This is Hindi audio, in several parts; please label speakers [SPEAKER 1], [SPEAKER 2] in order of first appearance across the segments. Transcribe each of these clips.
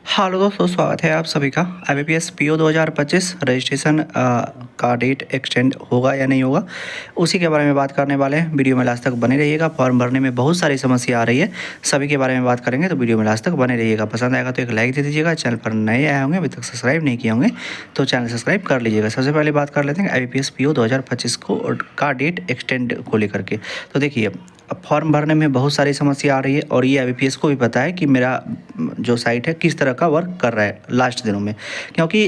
[SPEAKER 1] हेलो दोस्तों, स्वागत है आप सभी का। IBPS PO 2025 रजिस्ट्रेशन का डेट एक्सटेंड होगा या नहीं होगा, उसी के बारे में बात करने वाले हैं। वीडियो में लास्ट तक बने रहिएगा। फॉर्म भरने में बहुत सारी समस्या आ रही है, सभी के बारे में बात करेंगे, तो वीडियो में लास्ट तक बने रहिएगा। पसंद आएगा तो एक लाइक दे दीजिएगा। चैनल पर नए आए होंगे, अभी तक सब्सक्राइब नहीं किए होंगे तो चैनल सब्सक्राइब कर लीजिएगा। सबसे पहले बात कर लेते हैं IBPS PO 2025 का डेट एक्सटेंड को लेकर के। तो देखिए, अब फॉर्म भरने में बहुत सारी समस्या आ रही है और ये IBPS को भी पता है कि मेरा जो साइट है किस तरह का वर्क कर रहा है लास्ट दिनों में। क्योंकि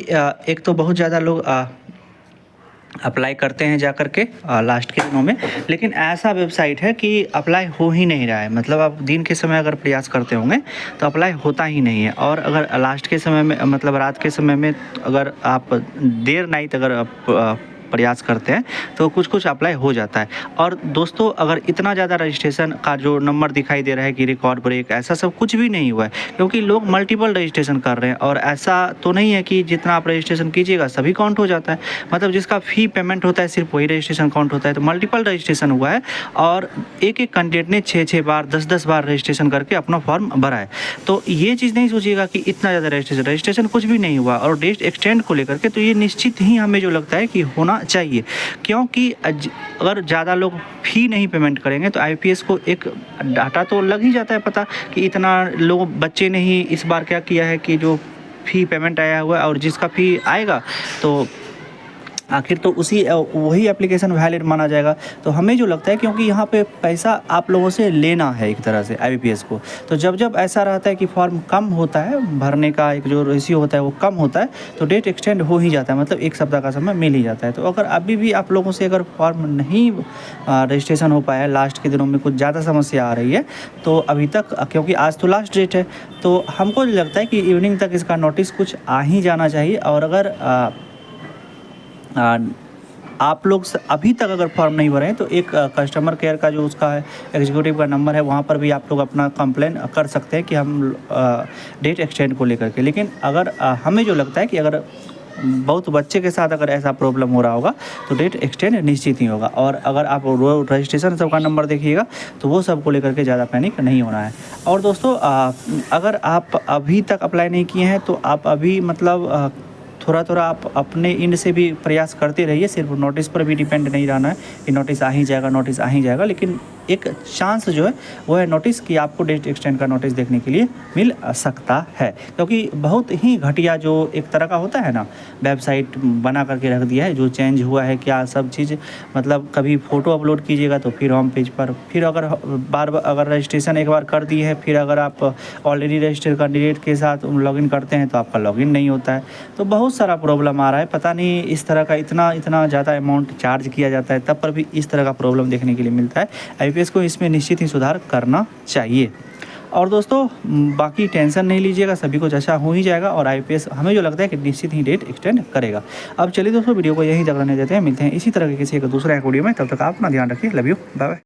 [SPEAKER 1] एक तो बहुत ज़्यादा लोग अप्लाई करते हैं जा कर के लास्ट के दिनों में, लेकिन ऐसा वेबसाइट है कि अप्लाई हो ही नहीं रहा है। मतलब आप दिन के समय अगर प्रयास करते होंगे तो अप्लाई होता ही नहीं है, और अगर लास्ट के समय में मतलब रात के समय में अगर आप देर नाइट अगर प्रयास करते हैं तो कुछ अप्लाई हो जाता है। और दोस्तों, अगर इतना ज़्यादा रजिस्ट्रेशन का जो नंबर दिखाई दे रहा है कि रिकॉर्ड ब्रेक, ऐसा सब कुछ भी नहीं हुआ है, क्योंकि लोग मल्टीपल रजिस्ट्रेशन कर रहे हैं। और ऐसा तो नहीं है कि जितना आप रजिस्ट्रेशन कीजिएगा सभी काउंट हो जाता है। मतलब जिसका फ़ी पेमेंट होता है सिर्फ वही रजिस्ट्रेशन काउंट होता है। तो मल्टीपल रजिस्ट्रेशन हुआ है और एक कैंडिडेट ने 6 बार 10 बार रजिस्ट्रेशन करके अपना फॉर्म भरा है। तो ये चीज़ नहीं सोचिएगा कि इतना ज़्यादा रजिस्ट्रेशन कुछ भी नहीं हुआ। और डेट एक्सटेंड को लेकर के तो ये निश्चित ही हमें जो लगता है कि होना चाहिए, क्योंकि अगर ज़्यादा लोग फ़ी नहीं पेमेंट करेंगे तो IBPS को एक डाटा तो लग ही जाता है पता कि इतना लोग बच्चे ने ही इस बार क्या किया है कि जो फ़ी पेमेंट आया हुआ है, और जिसका फ़ी आएगा तो आखिर तो वही एप्लीकेशन वैलिड माना जाएगा। तो हमें जो लगता है, क्योंकि यहाँ पे पैसा आप लोगों से लेना है एक तरह से IBPS को, तो जब ऐसा रहता है कि फॉर्म कम होता है, भरने का एक जो रेशियो होता है वो कम होता है, तो डेट एक्सटेंड हो ही जाता है। मतलब एक सप्ताह का समय मिल ही जाता है। तो अगर अभी भी आप लोगों से अगर फॉर्म नहीं रजिस्ट्रेशन हो पाया है, लास्ट के दिनों में कुछ ज़्यादा समस्या आ रही है, तो अभी तक, क्योंकि आज तो लास्ट डेट है, तो हमको लगता है कि इवनिंग तक इसका नोटिस कुछ आ ही जाना चाहिए। और अगर आप लोग अभी तक अगर फॉर्म नहीं भरे हैं तो एक कस्टमर केयर का जो उसका है एग्जीक्यूटिव का नंबर है, वहाँ पर भी आप लोग अपना कंप्लेन कर सकते हैं कि हम डेट एक्सटेंड को लेकर के। लेकिन अगर हमें जो लगता है कि अगर बहुत बच्चे के साथ अगर ऐसा प्रॉब्लम हो रहा होगा तो डेट एक्सटेंड निश्चित ही होगा। और अगर आप रजिस्ट्रेशन सबका नंबर देखिएगा तो वो सब को लेकर के ज़्यादा पैनिक नहीं होना है। और दोस्तों, अगर आप अभी तक अप्लाई नहीं किए हैं तो आप अभी मतलब थोड़ा आप अपने इंड से भी प्रयास करते रहिए। सिर्फ नोटिस पर भी डिपेंड नहीं रहना है कि नोटिस आ ही जाएगा, लेकिन एक चांस जो है वो है नोटिस कि आपको डेट एक्सटेंड का नोटिस देखने के लिए मिल सकता है। क्योंकि बहुत ही घटिया जो एक तरह का होता है ना, वेबसाइट बना करके रख दिया है, जो चेंज हुआ है क्या सब चीज़। मतलब कभी फ़ोटो अपलोड कीजिएगा तो फिर होम पेज पर, फिर अगर अगर रजिस्ट्रेशन एक बार कर दिए है, फिर अगर आप ऑलरेडी रजिस्टर्ड कैंडिडेट के साथ लॉगिन करते हैं तो आपका लॉगिन नहीं होता है। तो बहुत सारा प्रॉब्लम आ रहा है। पता नहीं इस तरह का इतना ज़्यादा अमाउंट चार्ज किया जाता है, तब पर भी इस तरह का प्रॉब्लम देखने के लिए मिलता है। IBPS को इसमें निश्चित ही सुधार करना चाहिए। और दोस्तों, बाकी टेंशन नहीं लीजिएगा, सभी कुछ अच्छा हो ही जाएगा। और IBPS हमें जो लगता है कि निश्चित ही डेट एक्सटेंड करेगा। अब चलिए दोस्तों, वीडियो को यहीं तक रहने देते हैं। मिलते हैं इसी तरह के किसी एक दूसरे वीडियो में। तब तक आप अपना ध्यान रखिए। Love you, bye bye.